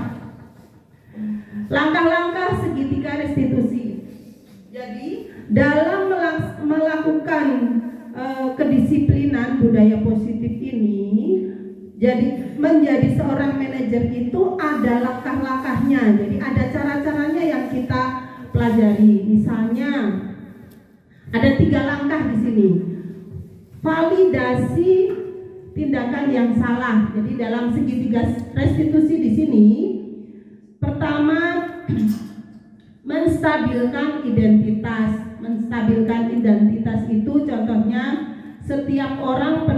Langkah-langkah segitiga restitusi. Jadi dalam melakukan kedisiplinan budaya positif ini, jadi menjadi seorang manajer itu ada langkah-langkahnya. Jadi ada cara-caranya yang kita pelajari. Misalnya ada 3 langkah di sini. Validasi tindakan yang salah. Jadi dalam segitiga restitusi di sini, pertama menstabilkan identitas. Menstabilkan identitas itu contohnya setiap orang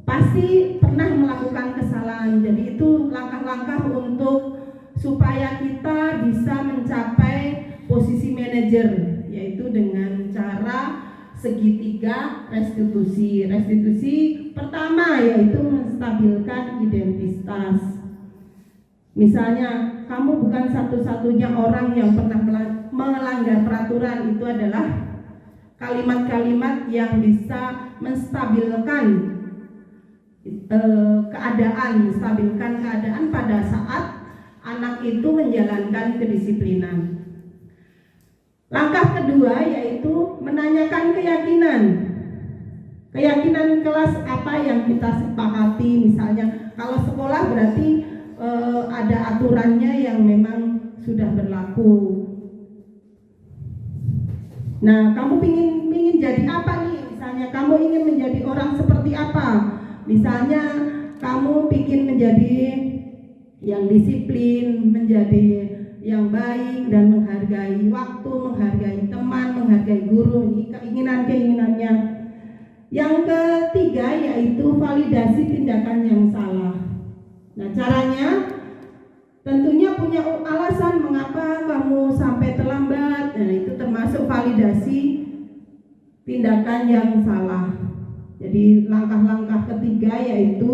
pasti pernah melakukan kesalahan. Jadi itu langkah-langkah untuk supaya kita bisa mencapai posisi manajer, yaitu dengan cara segitiga restitusi. Restitusi pertama yaitu menstabilkan identitas. Misalnya kamu bukan satu-satunya orang yang pernah melanggar peraturan. Itu adalah kalimat-kalimat yang bisa menstabilkan keadaan pada saat anak itu menjalankan kedisiplinan. Langkah kedua yaitu menanyakan keyakinan. Keyakinan kelas apa yang kita sepakati. Misalnya kalau sekolah berarti ada aturannya yang memang sudah berlaku. Nah, kamu ingin jadi apa nih? Misalnya kamu ingin menjadi orang seperti apa? Misalnya kamu ingin menjadi yang disiplin, menjadi yang baik dan menghargai waktu, menghargai teman, menghargai guru. Ini keinginannya. Yang ketiga yaitu validasi tindakan yang salah. Nah, caranya tentunya punya alasan mengapa kamu sampai terlambat. Nah, itu termasuk validasi tindakan yang salah. Jadi langkah-langkah ketiga yaitu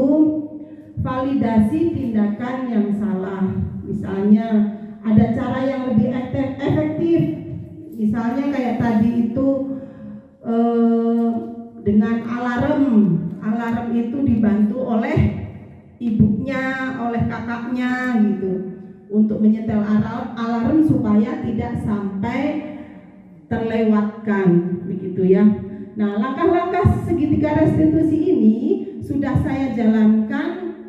validasi tindakan yang salah. Misalnya ada cara yang lebih efektif. Misalnya kayak tadi itu dengan alarm. Alarm itu dibantu oleh ibunya, oleh kakaknya gitu, untuk menyetel alarm supaya tidak sampai terlewatkan, begitu ya. Nah, langkah-langkah segitiga restitusi ini sudah saya jalankan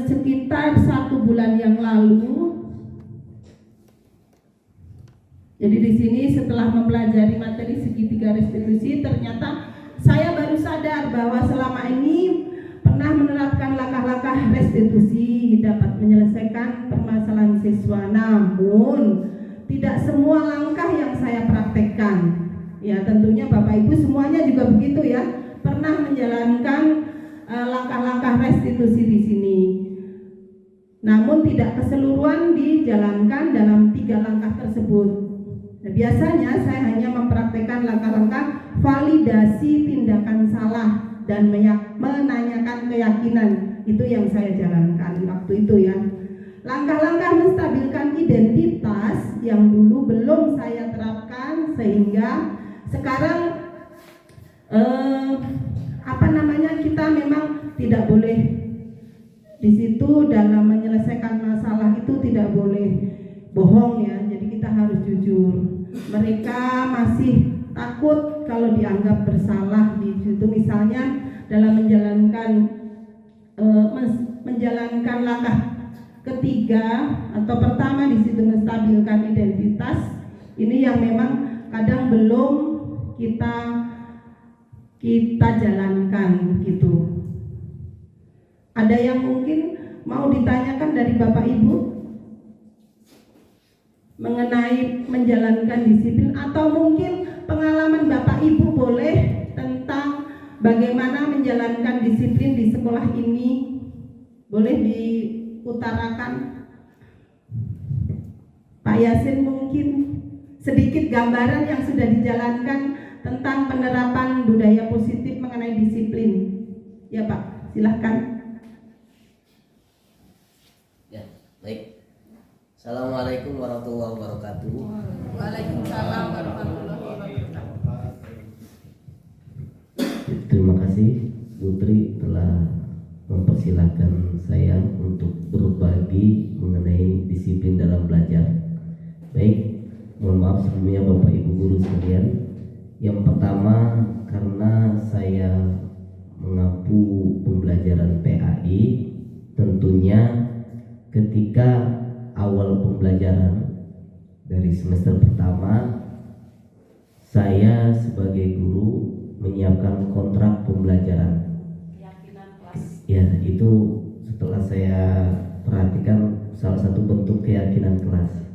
sekitar 1 bulan yang lalu. Jadi di sini setelah mempelajari materi segitiga restitusi, ternyata saya baru sadar bahwa selama ini pernah menerapkan langkah-langkah restitusi dapat menyelesaikan permasalahan siswa, namun tidak semua langkah yang saya praktekkan. Ya, tentunya Bapak Ibu semuanya juga begitu ya, pernah menjalankan langkah-langkah restitusi di sini. Namun tidak keseluruhan dijalankan dalam 3 langkah tersebut. Nah, biasanya saya hanya mempraktekkan langkah-langkah validasi tindakan salah dan menanyakan keyakinan. Itu yang saya jalankan waktu itu ya. Langkah-langkah menstabilkan identitas yang dulu belum saya terapkan, sehingga sekarang kita memang tidak boleh di situ dalam menyelesaikan masalah itu tidak boleh bohong ya. Jadi kita harus jujur. Mereka masih takut kalau dianggap bersalah di situ, misalnya dalam menjalankan langkah ketiga atau pertama di situ menstabilkan identitas. Ini yang memang kadang belum kita jalankan gitu. Ada yang mungkin mau ditanyakan dari Bapak Ibu mengenai menjalankan disiplin, atau mungkin pengalaman Bapak Ibu boleh tentang bagaimana menjalankan disiplin di sekolah ini, boleh diutarakan. Pak Yasin, mungkin sedikit gambaran yang sudah dijalankan tentang penerapan budaya positif mengenai disiplin. Ya Pak, silahkan. Ya, baik. Assalamualaikum warahmatullahi wabarakatuh. Waalaikumsalam warahmatullahi wabarakatuh. Terima kasih Bu kesempatan saya untuk berbagi mengenai disiplin dalam belajar. Baik, mohon maaf sebelumnya Bapak Ibu guru sekalian. Yang pertama, karena saya mengapu pembelajaran PAI, tentunya ketika awal pembelajaran dari semester pertama, saya sebagai guru menyiapkan kontrak pembelajaran. Ya, itu setelah saya perhatikan salah satu bentuk keyakinan kelas.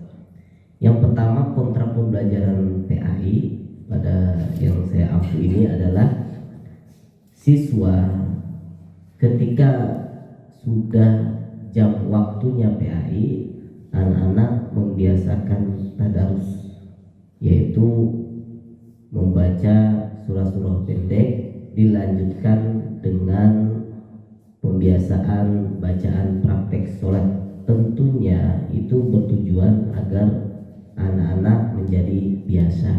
Yang pertama, kontrak pembelajaran PAI pada yang saya apu ini adalah siswa ketika sudah jam waktunya PAI, anak-anak membiasakan tadarus, yaitu membaca surah-surah pendek dilanjutkan dengan pembiasaan bacaan praktek sholat. Tentunya itu bertujuan agar anak-anak menjadi biasa.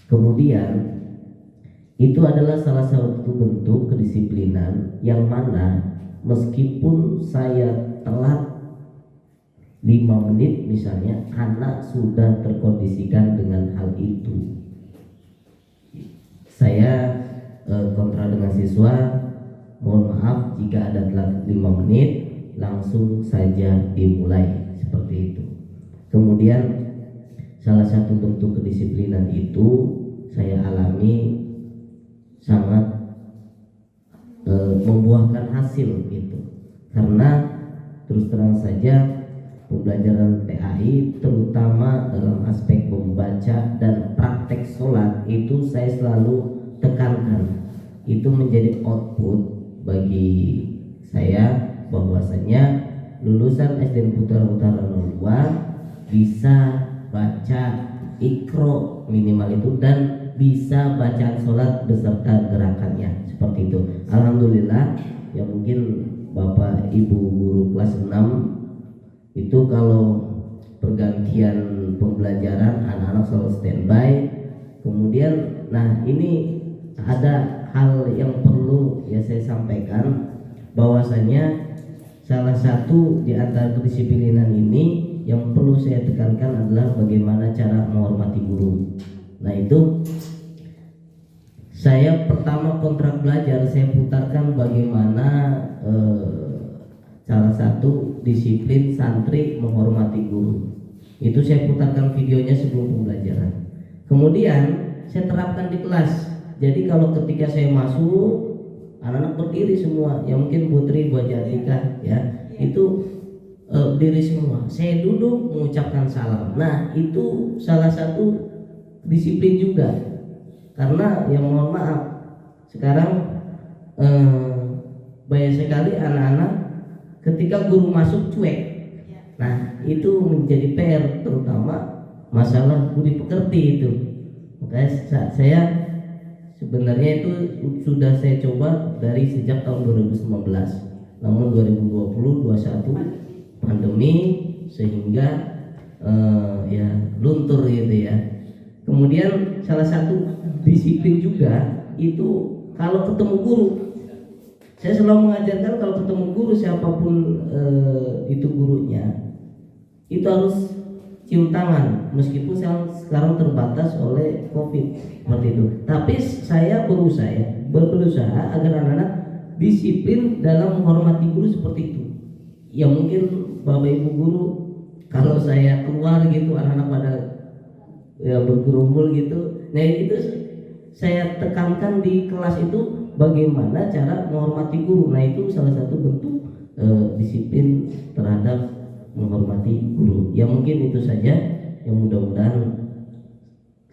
Kemudian itu adalah salah satu bentuk kedisiplinan yang mana meskipun saya telat 5 menit misalnya, anak sudah terkondisikan dengan hal itu. Saya kontra dengan siswa, mohon maaf jika ada telat 5 menit, langsung saja dimulai, seperti itu. Kemudian salah satu bentuk kedisiplinan itu saya alami sangat membuahkan hasil gitu. Karena terus terang saja pembelajaran PAI terutama dalam aspek membaca dan praktek sholat itu saya selalu tekankan. Itu menjadi output bagi saya bahwasanya lulusan SDN Putra Utara 02 bisa baca Iqra minimal itu dan bisa bacaan sholat beserta gerakannya, seperti itu. Alhamdulillah, ya mungkin Bapak Ibu guru kelas 6 itu kalau pergantian pembelajaran anak-anak selalu standby. Kemudian nah ini ada hal yang perlu ya saya sampaikan, bahwasanya salah satu di antara kedisiplinan ini yang perlu saya tekankan adalah bagaimana cara menghormati guru. Nah itu saya pertama kontrak belajar saya putarkan bagaimana salah satu disiplin santri menghormati guru. Itu saya putarkan videonya sebelum pembelajaran. Kemudian saya terapkan di kelas. Jadi kalau ketika saya masuk, anak-anak berdiri semua. Ya mungkin Putri, Bu Jatika ya, itu berdiri semua. Saya duduk mengucapkan salam. Nah itu salah satu disiplin juga. Karena ya mohon maaf, sekarang banyak sekali anak-anak ketika guru masuk cuek. Nah itu menjadi PR, terutama masalah budi pekerti itu. Makanya saya sebenarnya itu sudah saya coba dari sejak tahun 2019. Namun 2020-21 pandemi sehingga ya luntur gitu ya. Kemudian salah satu disiplin juga itu kalau ketemu guru, saya selalu mengajarkan kalau ketemu guru siapapun itu gurunya, itu harus cium tangan, meskipun sekarang terbatas oleh COVID seperti itu. Tapi saya berusaha agar anak-anak disiplin dalam menghormati guru seperti itu. Ya mungkin Bapak Ibu guru, kalau saya keluar gitu anak-anak pada ya bergerombol gitu, nah itu saya tekankan di kelas itu bagaimana cara menghormati guru. Nah itu salah satu bentuk disiplin terhadap menghormati guru. Ya mungkin itu saja yang mudah-mudahan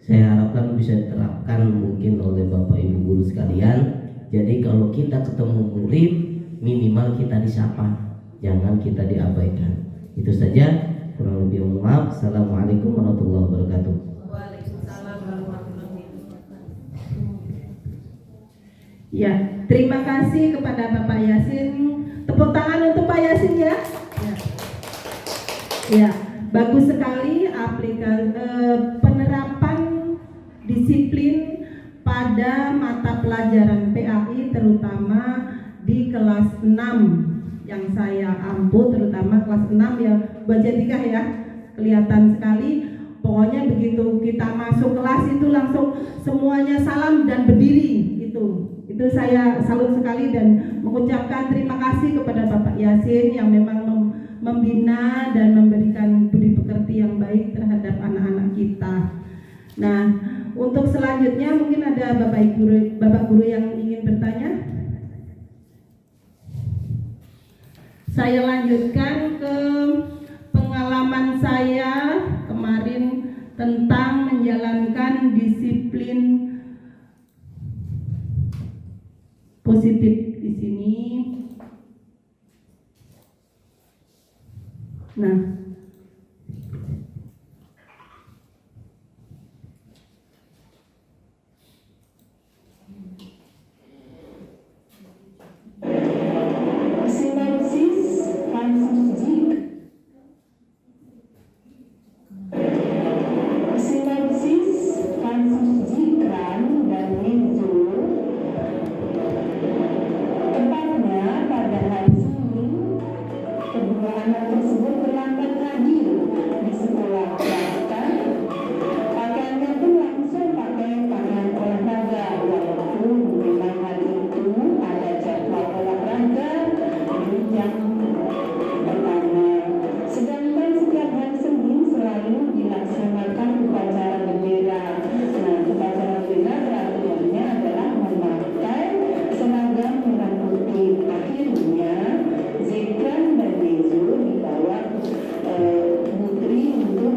saya harapkan bisa diterapkan mungkin oleh Bapak Ibu guru sekalian. Jadi kalau kita ketemu murid, minimal kita disapa, jangan kita diabaikan. Itu saja, kurang lebih mohon maaf. Assalamualaikum warahmatullahi wabarakatuh. Ya, terima kasih kepada Bapak Yasin. Tepuk tangan untuk Pak Yasin ya. Ya, bagus sekali penerapan disiplin pada mata pelajaran PAI terutama di kelas 6 yang saya ampu, terutama kelas 6 ya Bu Jatikah ya, kelihatan sekali. Pokoknya begitu kita masuk kelas itu langsung semuanya salam dan berdiri. Itu saya salut sekali dan mengucapkan terima kasih kepada Bapak Yasin yang memang membina dan memberikan budi pekerti yang baik terhadap anak-anak kita. Nah, untuk selanjutnya mungkin ada Bapak Guru yang ingin bertanya. Saya lanjutkan ke pengalaman saya kemarin tentang menjalankan disiplin positif di sini. Nah, Sinopsis kasus JIK. Sinopsis kasus Jikran dan Nizu. Tepatnya pada hari Senin, kedua anak tersebut terlambat hadir di sekolah swasta. Pakaiannya pun langsung pakai pakaian olahraga, walaupun memang hari itu ada jadwal olahraga di jam pertama. Sedangkan setiap hari Senin selalu dilaksanakan upacara bendera. Nah, upacara bendera peraturannya adalah memakai seragam merah putih. Akhirnya Zikran dan Nezu dibawa Putri untuk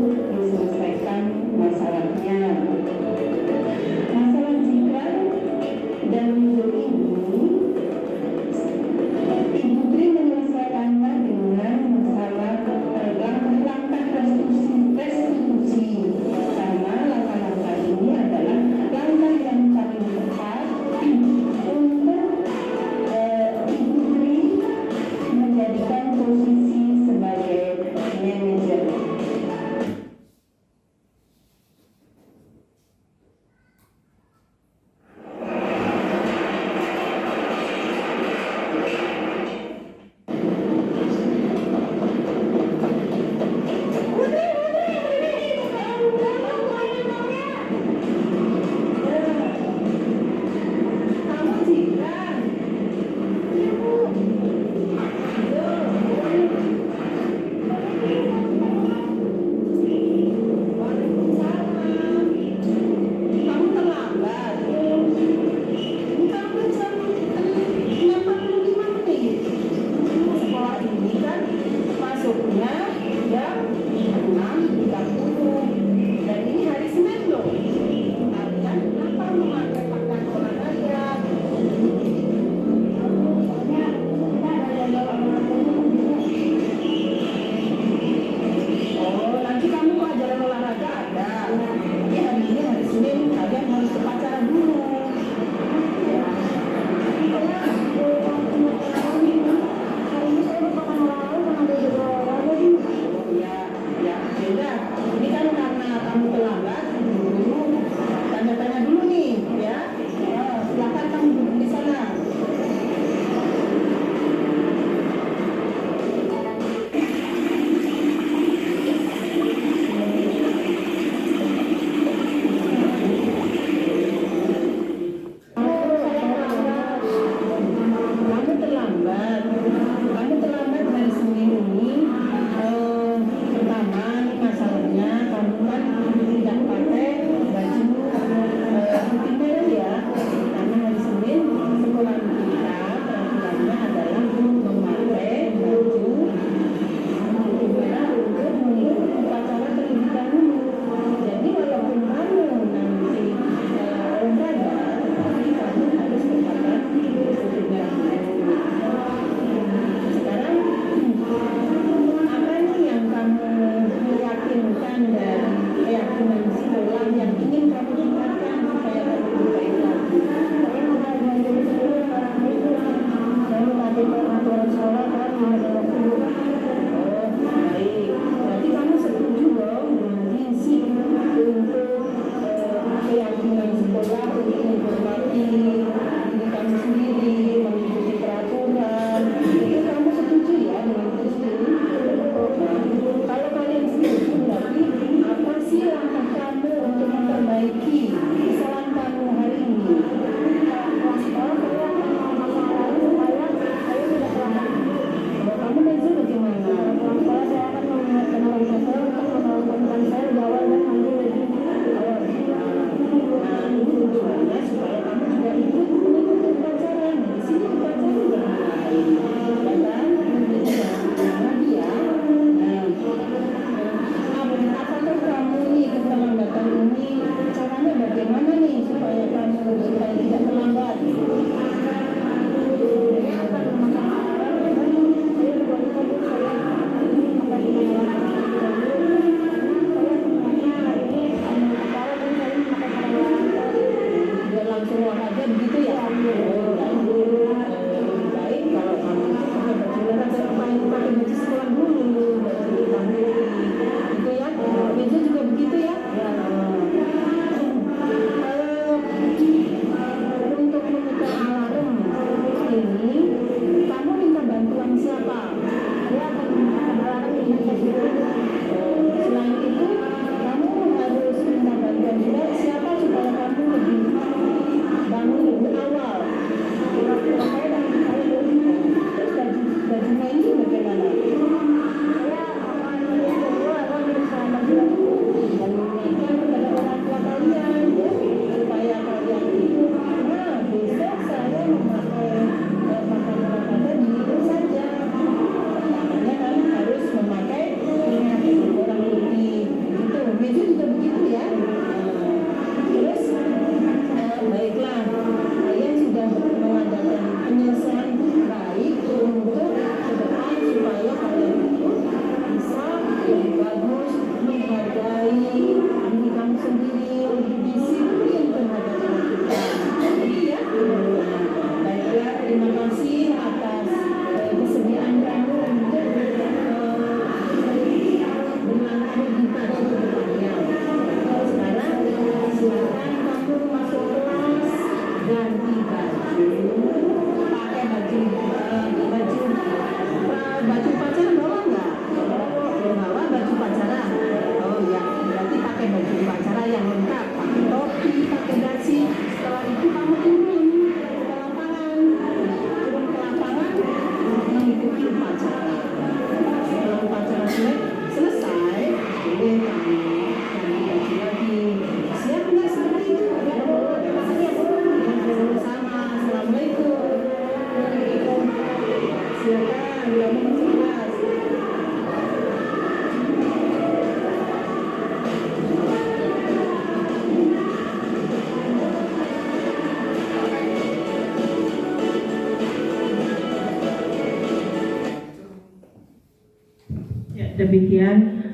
Ya, demikian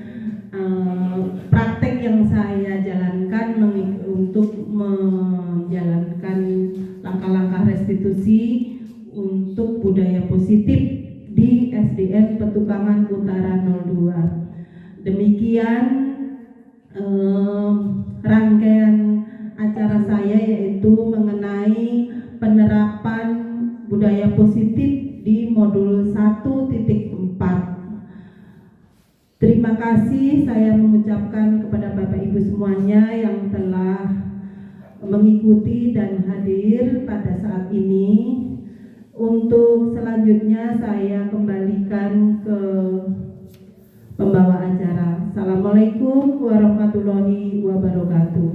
praktek yang saya jalankan untuk menjalankan langkah-langkah restitusi untuk budaya positif di SDN Petukangan Utara 02. Demikian rangkaian acara saya, yaitu mengenai penerapan budaya positif di modul 1.4. Terima kasih saya mengucapkan kepada Bapak Ibu semuanya yang telah mengikuti dan hadir pada saat ini. Untuk selanjutnya saya kembalikan ke pembawa acara. Assalamualaikum warahmatullahi wabarakatuh.